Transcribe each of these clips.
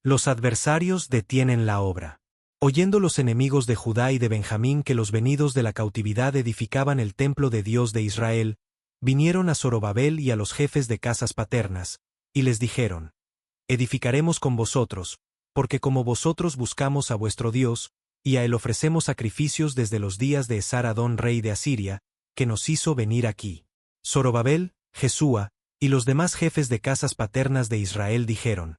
Los adversarios detienen la obra. Oyendo los enemigos de Judá y de Benjamín que los venidos de la cautividad edificaban el templo de Dios de Israel, vinieron a Zorobabel y a los jefes de casas paternas, y les dijeron: Edificaremos con vosotros, porque como vosotros buscamos a vuestro Dios, y a él ofrecemos sacrificios desde los días de Esar-Adón rey de Asiria, que nos hizo venir aquí. Zorobabel, Jesúa, y los demás jefes de casas paternas de Israel dijeron: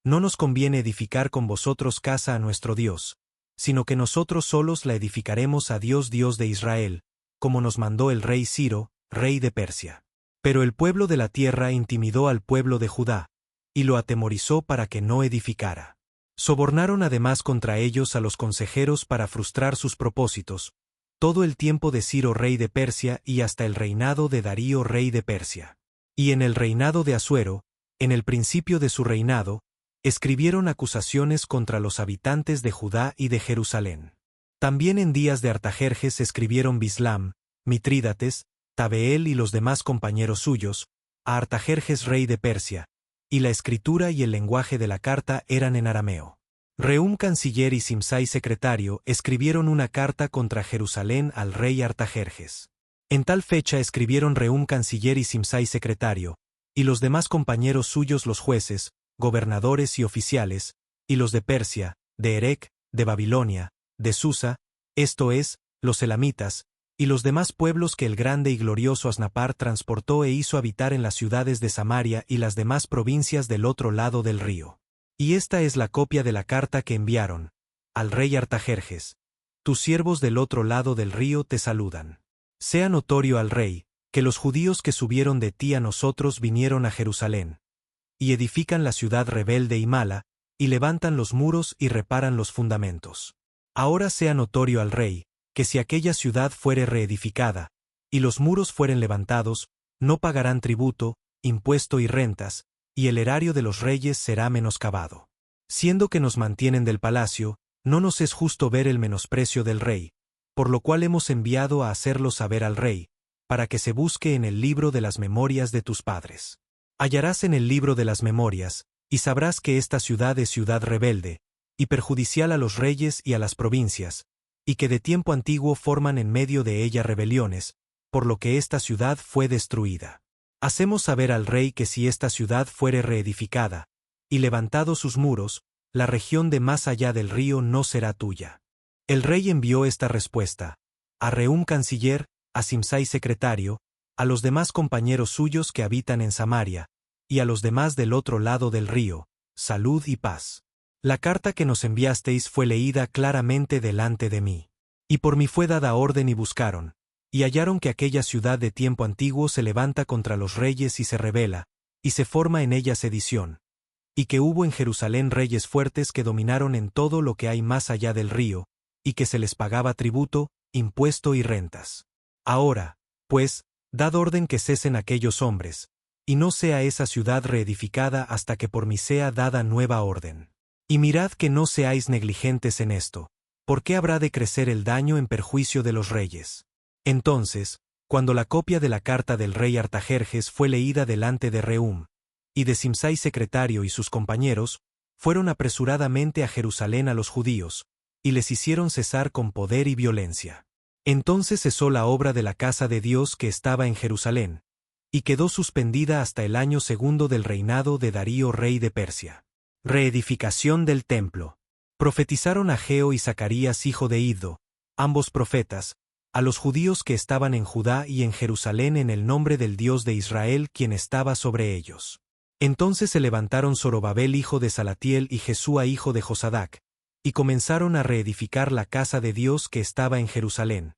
No nos conviene edificar con vosotros casa a nuestro Dios, sino que nosotros solos la edificaremos a Dios de Israel, como nos mandó el rey Ciro, rey de Persia. Pero el pueblo de la tierra intimidó al pueblo de Judá, y lo atemorizó para que no edificara. Sobornaron además contra ellos a los consejeros para frustrar sus propósitos, todo el tiempo de Ciro rey de Persia y hasta el reinado de Darío rey de Persia. Y en el reinado de Asuero, en el principio de su reinado, escribieron acusaciones contra los habitantes de Judá y de Jerusalén. También en días de Artajerjes escribieron Bislam, Mitrídates, Tabeel y los demás compañeros suyos, a Artajerjes rey de Persia, y la escritura y el lenguaje de la carta eran en arameo. Rehum canciller y Simsai secretario escribieron una carta contra Jerusalén al rey Artajerjes. En tal fecha escribieron Rehum canciller y Simsai secretario, y los demás compañeros suyos los jueces, gobernadores y oficiales, y los de Persia, de Erec, de Babilonia, de Susa, esto es, los elamitas, y los demás pueblos que el grande y glorioso Asnapar transportó e hizo habitar en las ciudades de Samaria y las demás provincias del otro lado del río. Y esta es la copia de la carta que enviaron al rey Artajerjes: Tus siervos del otro lado del río te saludan. Sea notorio al rey, que los judíos que subieron de ti a nosotros vinieron a Jerusalén, y edifican la ciudad rebelde y mala, y levantan los muros y reparan los fundamentos. Ahora sea notorio al rey, que si aquella ciudad fuere reedificada, y los muros fueren levantados, no pagarán tributo, impuesto y rentas, y el erario de los reyes será menoscabado. Siendo que nos mantienen del palacio, no nos es justo ver el menosprecio del rey, por lo cual hemos enviado a hacerlo saber al rey, para que se busque en el libro de las memorias de tus padres. Hallarás en el libro de las memorias, y sabrás que esta ciudad es ciudad rebelde, y perjudicial a los reyes y a las provincias, y que de tiempo antiguo forman en medio de ella rebeliones, por lo que esta ciudad fue destruida. Hacemos saber al rey que si esta ciudad fuere reedificada, y levantados sus muros, la región de más allá del río no será tuya. El rey envió esta respuesta a Rehum canciller, a Simsai secretario, a los demás compañeros suyos que habitan en Samaria, y a los demás del otro lado del río: salud y paz. La carta que nos enviasteis fue leída claramente delante de mí. Y por mí fue dada orden y buscaron, y hallaron que aquella ciudad de tiempo antiguo se levanta contra los reyes y se rebela, y se forma en ella sedición, y que hubo en Jerusalén reyes fuertes que dominaron en todo lo que hay más allá del río, y que se les pagaba tributo, impuesto y rentas. Ahora, pues, dad orden que cesen aquellos hombres, y no sea esa ciudad reedificada hasta que por mí sea dada nueva orden. Y mirad que no seáis negligentes en esto, porque habrá de crecer el daño en perjuicio de los reyes. Entonces, cuando la copia de la carta del rey Artajerjes fue leída delante de Rehum, y de Simsai secretario y sus compañeros, fueron apresuradamente a Jerusalén a los judíos, y les hicieron cesar con poder y violencia. Entonces cesó la obra de la casa de Dios que estaba en Jerusalén, y quedó suspendida hasta el año segundo del reinado de Darío rey de Persia. Reedificación del templo. Profetizaron Ageo y Zacarías hijo de Iddo, ambos profetas, a los judíos que estaban en Judá y en Jerusalén en el nombre del Dios de Israel quien estaba sobre ellos. Entonces se levantaron Zorobabel hijo de Salatiel y Jesúa hijo de Josadac, y comenzaron a reedificar la casa de Dios que estaba en Jerusalén,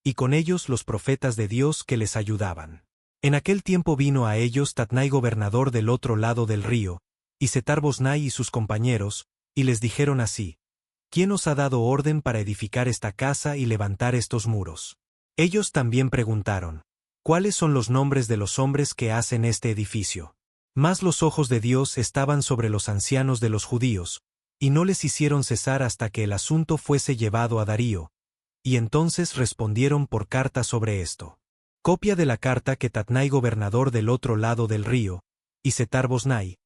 y con ellos los profetas de Dios que les ayudaban. En aquel tiempo vino a ellos Tatnai gobernador del otro lado del río, y Setar-Boznai y sus compañeros, y les dijeron así: ¿Quién os ha dado orden para edificar esta casa y levantar estos muros? Ellos también preguntaron: ¿Cuáles son los nombres de los hombres que hacen este edificio? Mas los ojos de Dios estaban sobre los ancianos de los judíos, y no les hicieron cesar hasta que el asunto fuese llevado a Darío, y entonces respondieron por carta sobre esto. Copia de la carta que Tatnai gobernador del otro lado del río, y Setar-Boznai,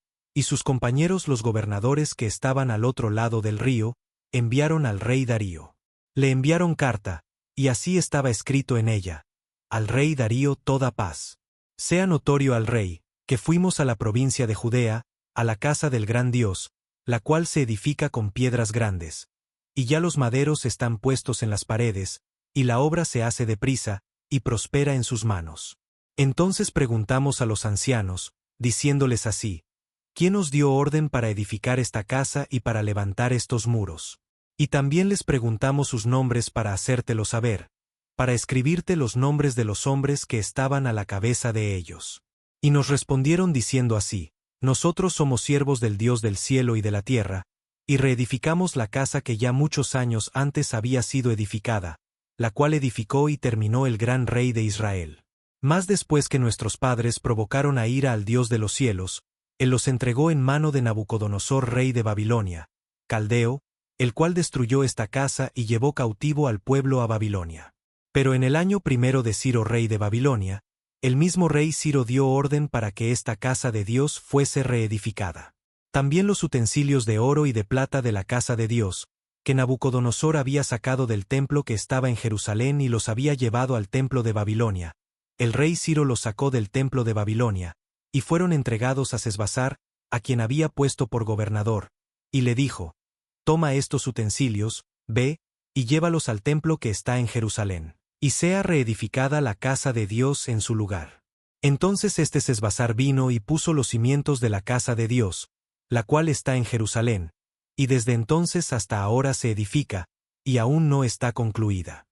y sus compañeros los gobernadores que estaban al otro lado del río, enviaron al rey Darío. Le enviaron carta, y así estaba escrito en ella: al rey Darío toda paz. Sea notorio al rey, que fuimos a la provincia de Judea, a la casa del gran Dios, la cual se edifica con piedras grandes. Y ya los maderos están puestos en las paredes, y la obra se hace deprisa, y prospera en sus manos. Entonces preguntamos a los ancianos, diciéndoles así: ¿quién os dio orden para edificar esta casa y para levantar estos muros? Y también les preguntamos sus nombres para hacértelo saber, para escribirte los nombres de los hombres que estaban a la cabeza de ellos. Y nos respondieron diciendo así: nosotros somos siervos del Dios del cielo y de la tierra, y reedificamos la casa que ya muchos años antes había sido edificada, la cual edificó y terminó el gran rey de Israel. Mas después que nuestros padres provocaron a ira al Dios de los cielos, Él los entregó en mano de Nabucodonosor rey de Babilonia, caldeo, el cual destruyó esta casa y llevó cautivo al pueblo a Babilonia. Pero en el año primero de Ciro rey de Babilonia, el mismo rey Ciro dio orden para que esta casa de Dios fuese reedificada. También los utensilios de oro y de plata de la casa de Dios, que Nabucodonosor había sacado del templo que estaba en Jerusalén y los había llevado al templo de Babilonia, el rey Ciro los sacó del templo de Babilonia, y fueron entregados a Sesbassar, a quien había puesto por gobernador, y le dijo: toma estos utensilios, ve, y llévalos al templo que está en Jerusalén, y sea reedificada la casa de Dios en su lugar. Entonces este Sesbassar vino y puso los cimientos de la casa de Dios, la cual está en Jerusalén, y desde entonces hasta ahora se edifica, y aún no está concluida.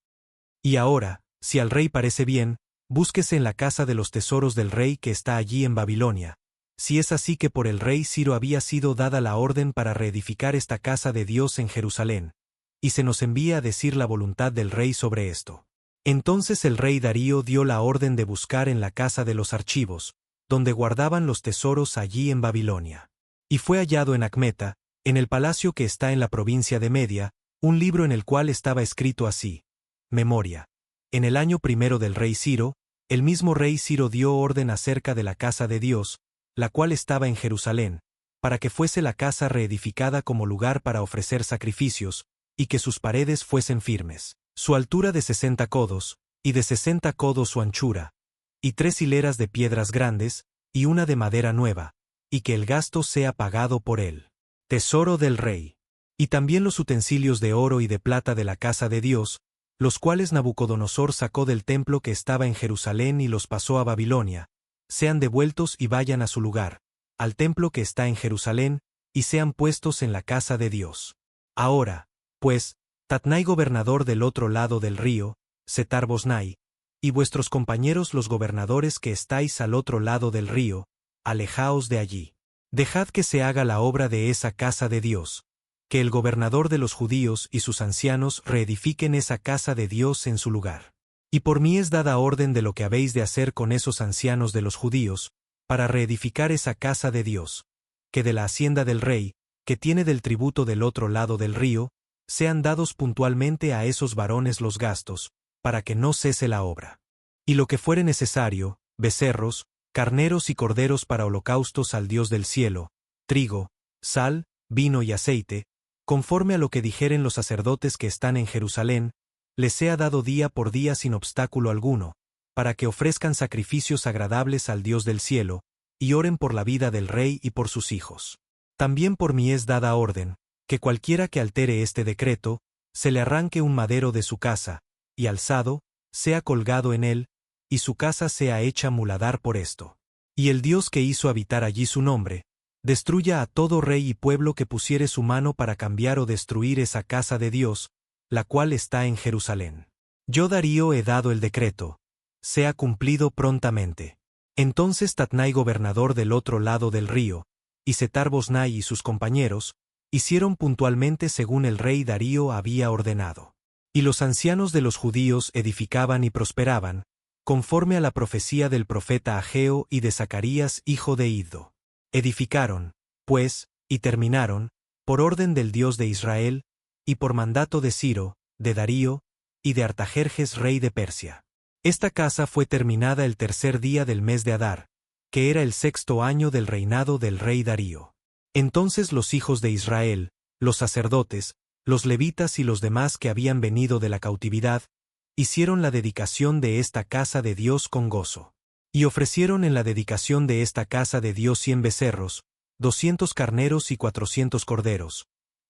Y ahora, si al rey parece bien, búsquese en la casa de los tesoros del rey que está allí en Babilonia, si es así que por el rey Ciro había sido dada la orden para reedificar esta casa de Dios en Jerusalén, y se nos envía a decir la voluntad del rey sobre esto. Entonces el rey Darío dio la orden de buscar en la casa de los archivos, donde guardaban los tesoros allí en Babilonia. Y fue hallado en Acmeta, en el palacio que está en la provincia de Media, un libro en el cual estaba escrito así: Memoria. En el año primero del rey Ciro, el mismo rey Ciro dio orden acerca de la casa de Dios, la cual estaba en Jerusalén, para que fuese la casa reedificada como lugar para ofrecer sacrificios, y que sus paredes fuesen firmes, su altura de 60 codos, y de 60 codos su anchura, y 3 hileras de piedras grandes, y una de madera nueva, y que el gasto sea pagado por él. Tesoro del rey. Y también los utensilios de oro y de plata de la casa de Dios, los cuales Nabucodonosor sacó del templo que estaba en Jerusalén y los pasó a Babilonia, sean devueltos y vayan a su lugar, al templo que está en Jerusalén, y sean puestos en la casa de Dios. Ahora, pues, Tatnai gobernador del otro lado del río, Setar-Bosnai, y vuestros compañeros los gobernadores que estáis al otro lado del río, alejaos de allí. Dejad que se haga la obra de esa casa de Dios, que el gobernador de los judíos y sus ancianos reedifiquen esa casa de Dios en su lugar. Y por mí es dada orden de lo que habéis de hacer con esos ancianos de los judíos, para reedificar esa casa de Dios, que de la hacienda del rey, que tiene del tributo del otro lado del río, sean dados puntualmente a esos varones los gastos, para que no cese la obra. Y lo que fuere necesario, becerros, carneros y corderos para holocaustos al Dios del cielo, trigo, sal, vino y aceite, conforme a lo que dijeren los sacerdotes que están en Jerusalén, les sea dado día por día sin obstáculo alguno, para que ofrezcan sacrificios agradables al Dios del cielo, y oren por la vida del rey y por sus hijos. También por mí es dada orden, que cualquiera que altere este decreto, se le arranque un madero de su casa, y alzado, sea colgado en él, y su casa sea hecha muladar por esto. Y el Dios que hizo habitar allí su nombre, destruya a todo rey y pueblo que pusiere su mano para cambiar o destruir esa casa de Dios, la cual está en Jerusalén. Yo Darío he dado el decreto, sea cumplido prontamente. Entonces Tatnai gobernador del otro lado del río, y Setar-Bosnai y sus compañeros, hicieron puntualmente según el rey Darío había ordenado. Y los ancianos de los judíos edificaban y prosperaban, conforme a la profecía del profeta Ageo y de Zacarías hijo de Iddo. Edificaron, pues, y terminaron, por orden del Dios de Israel, y por mandato de Ciro, de Darío, y de Artajerjes rey de Persia. Esta casa fue terminada el tercer día del mes de Adar, que era el 6º año del reinado del rey Darío. Entonces los hijos de Israel, los sacerdotes, los levitas y los demás que habían venido de la cautividad, hicieron la dedicación de esta casa de Dios con gozo. Y ofrecieron en la dedicación de esta casa de Dios 100 becerros, 200 carneros y 400 corderos,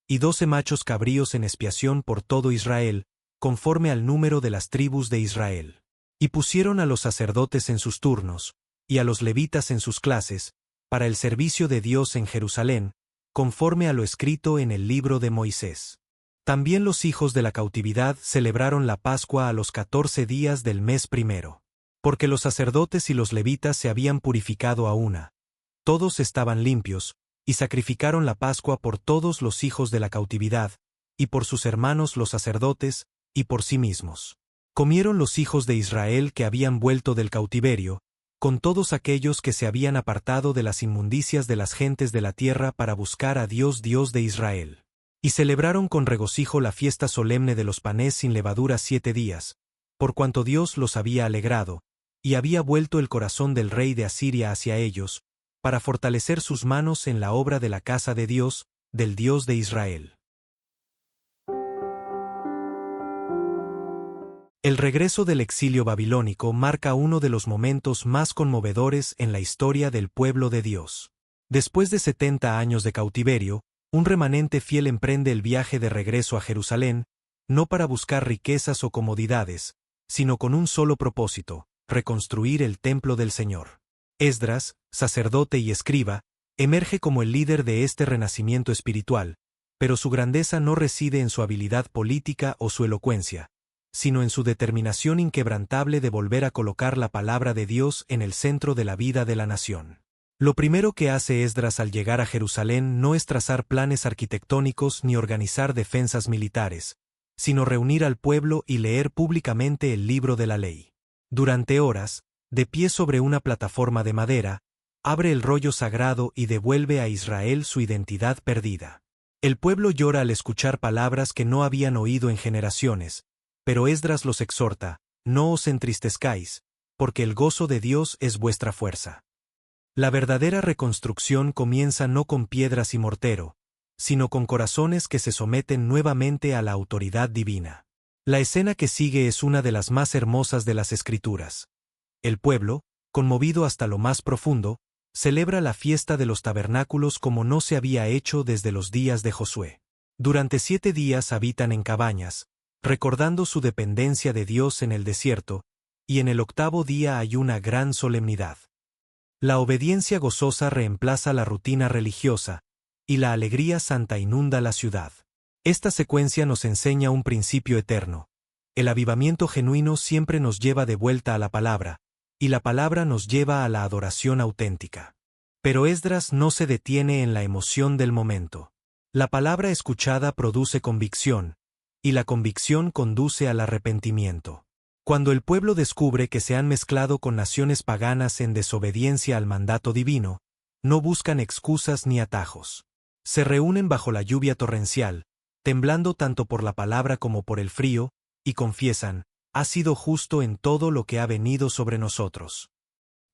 y 12 machos cabríos en expiación por todo Israel, conforme al número de las tribus de Israel. Y pusieron a los sacerdotes en sus turnos, y a los levitas en sus clases, para el servicio de Dios en Jerusalén, conforme a lo escrito en el libro de Moisés. También los hijos de la cautividad celebraron la Pascua a los 14 días del mes primero. Porque los sacerdotes y los levitas se habían purificado a una. Todos estaban limpios, y sacrificaron la Pascua por todos los hijos de la cautividad, y por sus hermanos los sacerdotes, y por sí mismos. Comieron los hijos de Israel que habían vuelto del cautiverio, con todos aquellos que se habían apartado de las inmundicias de las gentes de la tierra para buscar a Dios de Israel. Y celebraron con regocijo la fiesta solemne de los panes sin levadura 7 días, por cuanto Dios los había alegrado, y había vuelto el corazón del rey de Asiria hacia ellos, para fortalecer sus manos en la obra de la casa de Dios, del Dios de Israel. El regreso del exilio babilónico marca uno de los momentos más conmovedores en la historia del pueblo de Dios. Después de 70 años de cautiverio, un remanente fiel emprende el viaje de regreso a Jerusalén, no para buscar riquezas o comodidades, sino con un solo propósito: reconstruir el templo del Señor. Esdras, sacerdote y escriba, emerge como el líder de este renacimiento espiritual, pero su grandeza no reside en su habilidad política o su elocuencia, sino en su determinación inquebrantable de volver a colocar la palabra de Dios en el centro de la vida de la nación. Lo primero que hace Esdras al llegar a Jerusalén no es trazar planes arquitectónicos ni organizar defensas militares, sino reunir al pueblo y leer públicamente el libro de la ley. Durante horas, de pie sobre una plataforma de madera, abre el rollo sagrado y devuelve a Israel su identidad perdida. El pueblo llora al escuchar palabras que no habían oído en generaciones, pero Esdras los exhorta: no os entristezcáis, porque el gozo de Dios es vuestra fuerza. La verdadera reconstrucción comienza no con piedras y mortero, sino con corazones que se someten nuevamente a la autoridad divina. La escena que sigue es una de las más hermosas de las Escrituras. El pueblo, conmovido hasta lo más profundo, celebra la fiesta de los tabernáculos como no se había hecho desde los días de Josué. Durante 7 días habitan en cabañas, recordando su dependencia de Dios en el desierto, y en el 8º día hay una gran solemnidad. La obediencia gozosa reemplaza la rutina religiosa, y la alegría santa inunda la ciudad. Esta secuencia nos enseña un principio eterno. El avivamiento genuino siempre nos lleva de vuelta a la palabra, y la palabra nos lleva a la adoración auténtica. Pero Esdras no se detiene en la emoción del momento. La palabra escuchada produce convicción, y la convicción conduce al arrepentimiento. Cuando el pueblo descubre que se han mezclado con naciones paganas en desobediencia al mandato divino, no buscan excusas ni atajos. Se reúnen bajo la lluvia torrencial, temblando tanto por la palabra como por el frío, y confiesan: ha sido justo en todo lo que ha venido sobre nosotros.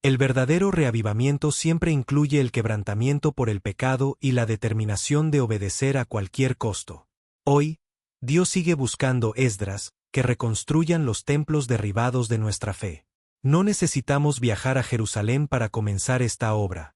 El verdadero reavivamiento siempre incluye el quebrantamiento por el pecado y la determinación de obedecer a cualquier costo. Hoy, Dios sigue buscando Esdras que reconstruyan los templos derribados de nuestra fe. No necesitamos viajar a Jerusalén para comenzar esta obra.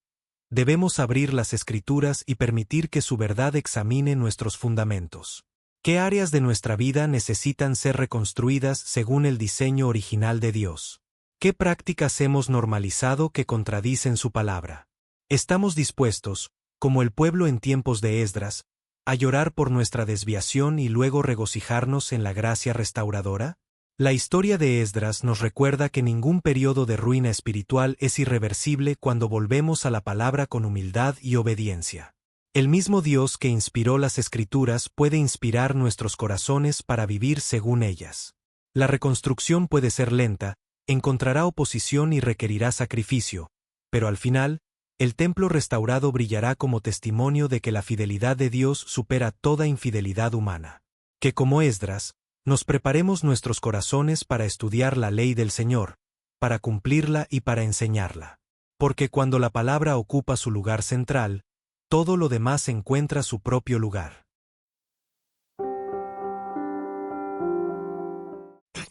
Debemos abrir las Escrituras y permitir que su verdad examine nuestros fundamentos. ¿Qué áreas de nuestra vida necesitan ser reconstruidas según el diseño original de Dios? ¿Qué prácticas hemos normalizado que contradicen su palabra? ¿Estamos dispuestos, como el pueblo en tiempos de Esdras, a llorar por nuestra desviación y luego regocijarnos en la gracia restauradora? La historia de Esdras nos recuerda que ningún periodo de ruina espiritual es irreversible cuando volvemos a la palabra con humildad y obediencia. El mismo Dios que inspiró las Escrituras puede inspirar nuestros corazones para vivir según ellas. La reconstrucción puede ser lenta, encontrará oposición y requerirá sacrificio, pero al final, el templo restaurado brillará como testimonio de que la fidelidad de Dios supera toda infidelidad humana. Que como Esdras, nos preparemos nuestros corazones para estudiar la ley del Señor, para cumplirla y para enseñarla. Porque cuando la palabra ocupa su lugar central, todo lo demás encuentra su propio lugar.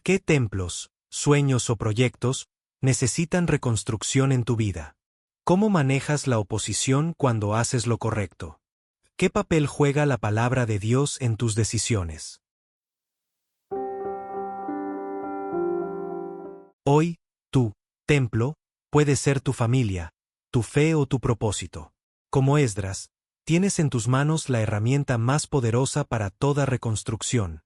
¿Qué templos, sueños o proyectos necesitan reconstrucción en tu vida? ¿Cómo manejas la oposición cuando haces lo correcto? ¿Qué papel juega la palabra de Dios en tus decisiones? Hoy, tu templo puede ser tu familia, tu fe o tu propósito. Como Esdras, tienes en tus manos la herramienta más poderosa para toda reconstrucción,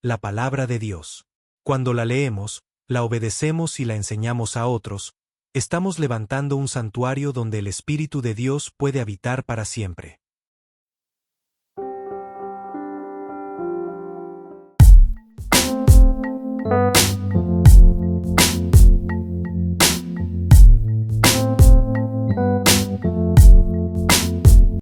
la palabra de Dios. Cuando la leemos, la obedecemos y la enseñamos a otros, estamos levantando un santuario donde el Espíritu de Dios puede habitar para siempre.